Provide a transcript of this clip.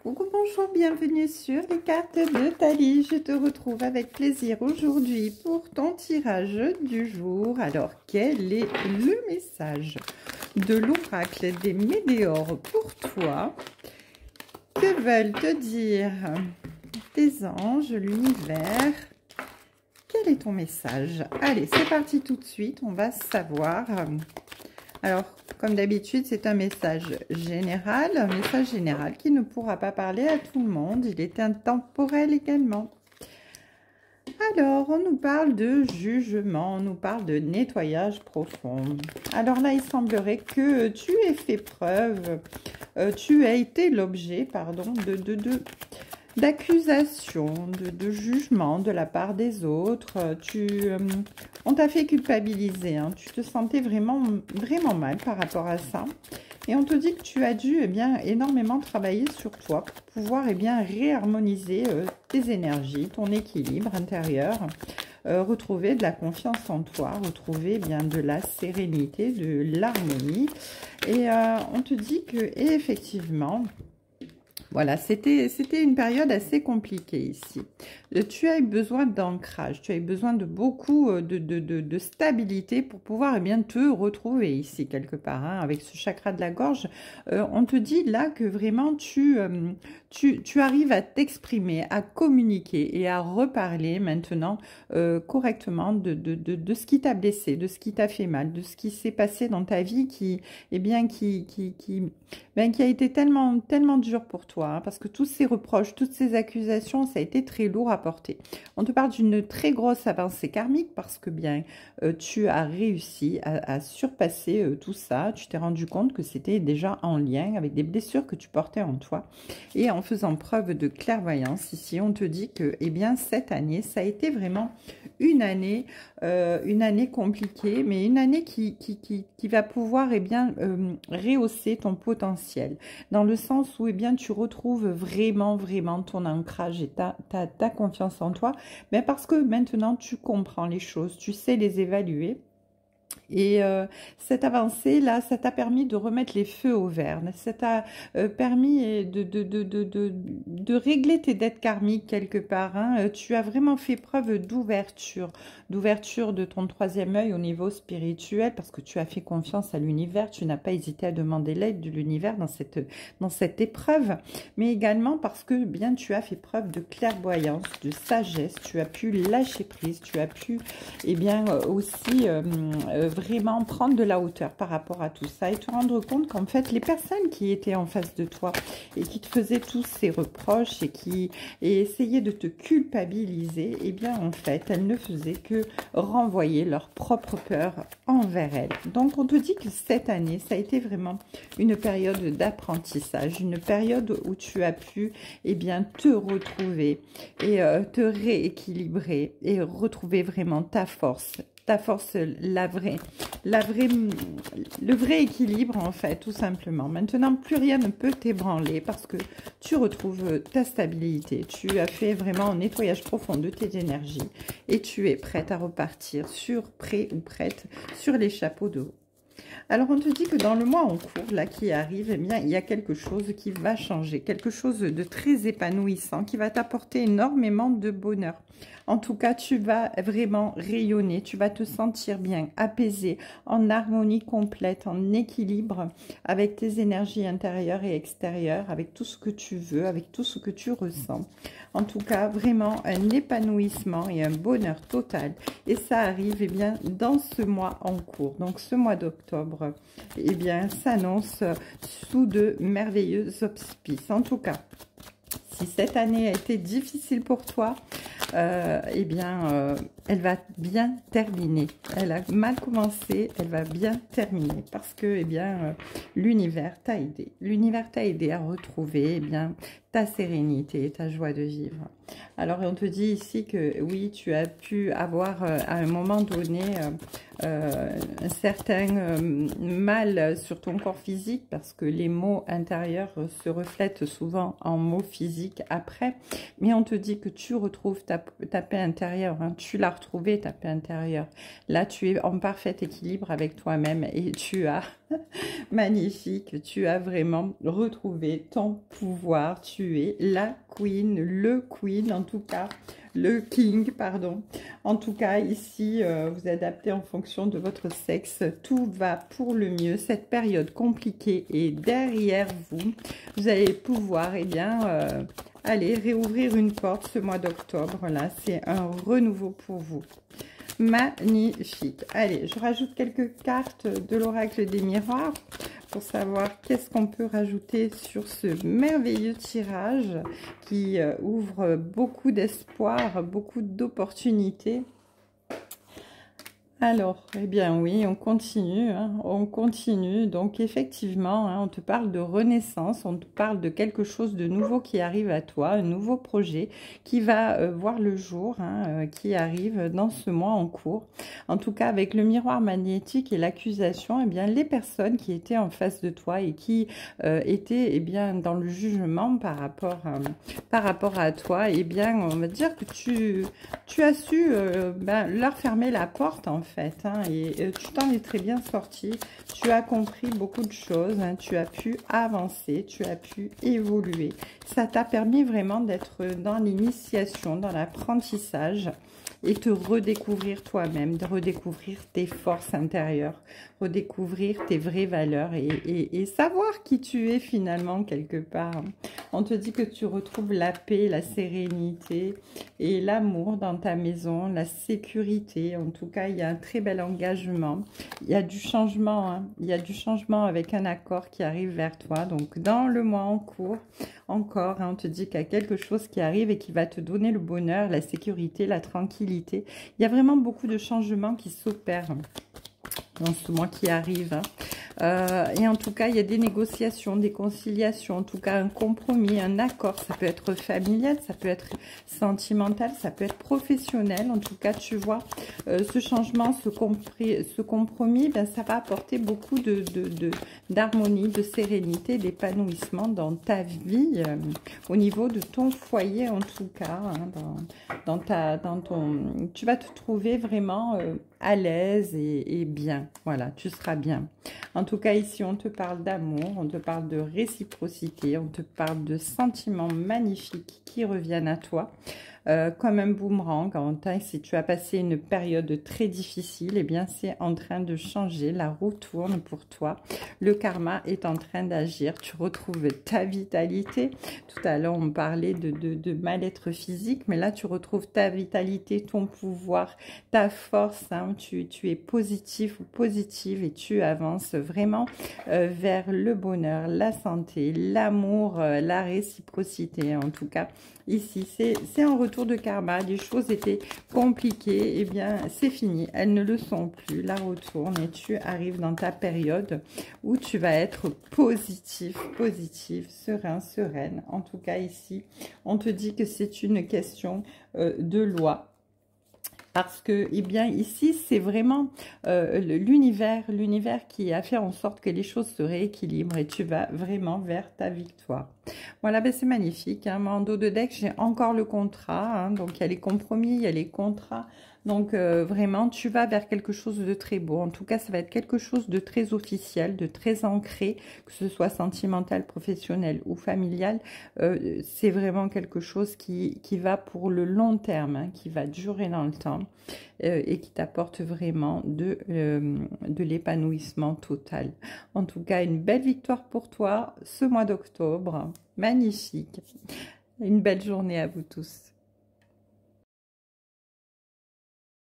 Coucou, bonjour, bienvenue sur les cartes de Thalie. Je te retrouve avec plaisir aujourd'hui pour ton tirage du jour. Alors, quel est le message de l'oracle des météores pour toi? Que veulent te dire tes anges, l'univers? Quel est ton message? Allez, c'est parti tout de suite, on va savoir. Alors, comme d'habitude, c'est un message général qui ne pourra pas parler à tout le monde. Il est intemporel également. Alors, on nous parle de jugement, on nous parle de nettoyage profond. Alors là, il semblerait que tu aies fait preuve, tu as été l'objet, pardon, d'accusations, de jugements de la part des autres. On t'a fait culpabiliser, hein. Tu te sentais vraiment mal par rapport à ça. Et on te dit que tu as dû énormément travailler sur toi pour pouvoir réharmoniser tes énergies, ton équilibre intérieur, retrouver de la confiance en toi, retrouver de la sérénité, de l'harmonie. Et on te dit que effectivement, voilà, c'était une période assez compliquée ici. Tu as eu besoin d'ancrage, tu as eu besoin de beaucoup de stabilité pour pouvoir te retrouver ici quelque part, hein, avec ce chakra de la gorge. On te dit là que vraiment tu arrives à t'exprimer, à communiquer et à reparler maintenant correctement de ce qui t'a blessé, de ce qui t'a fait mal, de ce qui s'est passé dans ta vie qui a été tellement dur pour toi, hein, parce que tous ces reproches, toutes ces accusations, ça a été très lourd à porter. On te parle d'une très grosse avancée karmique parce que tu as réussi à surpasser tout ça. Tu t'es rendu compte que c'était déjà en lien avec des blessures que tu portais en toi. Et en faisant preuve de clairvoyance, ici, on te dit que cette année, ça a été vraiment une année compliquée, mais une année qui va pouvoir rehausser ton potentiel, dans le sens où tu retrouves vraiment ton ancrage et ta confiance en toi, mais parce que maintenant tu comprends les choses, tu sais les évaluer. Et cette avancée-là, ça t'a permis de remettre les feux au vert. Ça t'a permis de régler tes dettes karmiques quelque part, hein. Tu as vraiment fait preuve d'ouverture de ton troisième œil au niveau spirituel, parce que tu as fait confiance à l'univers. Tu n'as pas hésité à demander l'aide de l'univers dans cette épreuve, mais également parce que tu as fait preuve de clairvoyance, de sagesse. Tu as pu lâcher prise, tu as pu aussi vraiment prendre de la hauteur par rapport à tout ça et te rendre compte qu'en fait les personnes qui étaient en face de toi et qui te faisaient tous ces reproches et essayaient de te culpabiliser, en fait elles ne faisaient que renvoyer leur propre peur envers elles. Donc on te dit que cette année ça a été vraiment une période d'apprentissage, une période où tu as pu te retrouver et te rééquilibrer et retrouver vraiment ta force, le vrai équilibre en fait, tout simplement. Maintenant, plus rien ne peut t'ébranler parce que tu retrouves ta stabilité. Tu as fait vraiment un nettoyage profond de tes énergies et tu es prête à repartir prête sur les chapeaux de haut. Alors, on te dit que dans le mois en cours, là, qui arrive, il y a quelque chose qui va changer, quelque chose de très épanouissant, qui va t'apporter énormément de bonheur. En tout cas, tu vas vraiment rayonner, tu vas te sentir bien, apaisé, en harmonie complète, en équilibre avec tes énergies intérieures et extérieures, avec tout ce que tu veux, avec tout ce que tu ressens. En tout cas, vraiment un épanouissement et un bonheur total. Et ça arrive dans ce mois en cours. Donc ce mois d'octobre, s'annonce sous de merveilleux auspices. En tout cas, si cette année a été difficile pour toi, elle va bien terminer. Elle a mal commencé, elle va bien terminer parce que l'univers t'a aidé. L'univers t'a aidé à retrouver ta sérénité, ta joie de vivre. Alors on te dit ici que oui, tu as pu avoir à un moment donné un certain mal sur ton corps physique, parce que les maux intérieurs se reflètent souvent en maux physiques après, mais on te dit que tu retrouves ta paix intérieure, hein. Tu l'as retrouvée, ta paix intérieure. Là, tu es en parfait équilibre avec toi-même et tu as Magnifique, tu as vraiment retrouvé ton pouvoir, tu es la queen, le queen en tout cas, le king, pardon. En tout cas, ici, vous adaptez en fonction de votre sexe, tout va pour le mieux. Cette période compliquée est derrière vous. Vous allez pouvoir, eh bien, aller réouvrir une porte ce mois d'octobre, là, c'est un renouveau pour vous. Magnifique. Allez, je rajoute quelques cartes de l'oracle des miroirs pour savoir qu'est-ce qu'on peut rajouter sur ce merveilleux tirage qui ouvre beaucoup d'espoir, beaucoup d'opportunités. Alors, eh bien oui, on continue, hein, on continue. Donc effectivement, hein, on te parle de renaissance, on te parle de quelque chose de nouveau qui arrive à toi, un nouveau projet qui va voir le jour, hein, qui arrive dans ce mois en cours. En tout cas, avec le miroir magnétique et l'accusation, eh bien les personnes qui étaient en face de toi et qui étaient eh bien dans le jugement par rapport à toi, eh bien on va dire que tu as su leur fermer la porte en fait, hein, et tu t'en es très bien sorti. Tu as compris beaucoup de choses, hein, tu as pu avancer, tu as pu évoluer. Ça t'a permis vraiment d'être dans l'initiation, dans l'apprentissage et te redécouvrir toi-même, de redécouvrir tes forces intérieures, redécouvrir tes vraies valeurs et savoir qui tu es finalement quelque part. On te dit que tu retrouves la paix, la sérénité et l'amour dans ta maison, la sécurité. En tout cas, il y a un très bel engagement. Il y a du changement, hein. Il y a du changement avec un accord qui arrive vers toi. Donc, dans le mois en cours, encore, hein, on te dit qu'il y a quelque chose qui arrive et qui va te donner le bonheur, la sécurité, la tranquillité. Il y a vraiment beaucoup de changements qui s'opèrent dans ce mois qui arrive, hein. Et en tout cas, il y a des négociations, des conciliations, en tout cas un compromis, un accord. Ça peut être familial, ça peut être sentimental, ça peut être professionnel. En tout cas, tu vois, ce changement, ce compromis, ben, ça va apporter beaucoup d'harmonie, de sérénité, d'épanouissement dans ta vie, au niveau de ton foyer en tout cas, hein, tu vas te trouver vraiment à l'aise et bien. Voilà, tu seras bien. En tout cas, ici, on te parle d'amour, on te parle de réciprocité, on te parle de sentiments magnifiques qui reviennent à toi. Comme un boomerang, si tu as passé une période très difficile, eh bien c'est en train de changer, la roue tourne pour toi, le karma est en train d'agir, tu retrouves ta vitalité. Tout à l'heure on parlait de mal-être physique, mais là tu retrouves ta vitalité, ton pouvoir, ta force, hein. Tu es positif ou positive et tu avances vraiment vers le bonheur, la santé, l'amour, la réciprocité. En tout cas, ici, c'est un retour de karma. Les choses étaient compliquées. Eh bien, c'est fini. Elles ne le sont plus. La retourne et tu arrives dans ta période où tu vas être positif, positive, serein, sereine. En tout cas, ici, on te dit que c'est une question de loi. Parce que, eh bien, ici, c'est vraiment l'univers qui a fait en sorte que les choses se rééquilibrent et tu vas vraiment vers ta victoire. Voilà, ben c'est magnifique, hein. Moi, en dos de deck, j'ai encore le contrat, hein. Donc, il y a les compromis, il y a les contrats. Donc, vraiment, tu vas vers quelque chose de très beau. En tout cas, ça va être quelque chose de très officiel, de très ancré, que ce soit sentimental, professionnel ou familial. C'est vraiment quelque chose qui va pour le long terme, hein, qui va durer dans le temps et qui t'apporte vraiment de l'épanouissement total. En tout cas, une belle victoire pour toi ce mois d'octobre. Magnifique. Une belle journée à vous tous.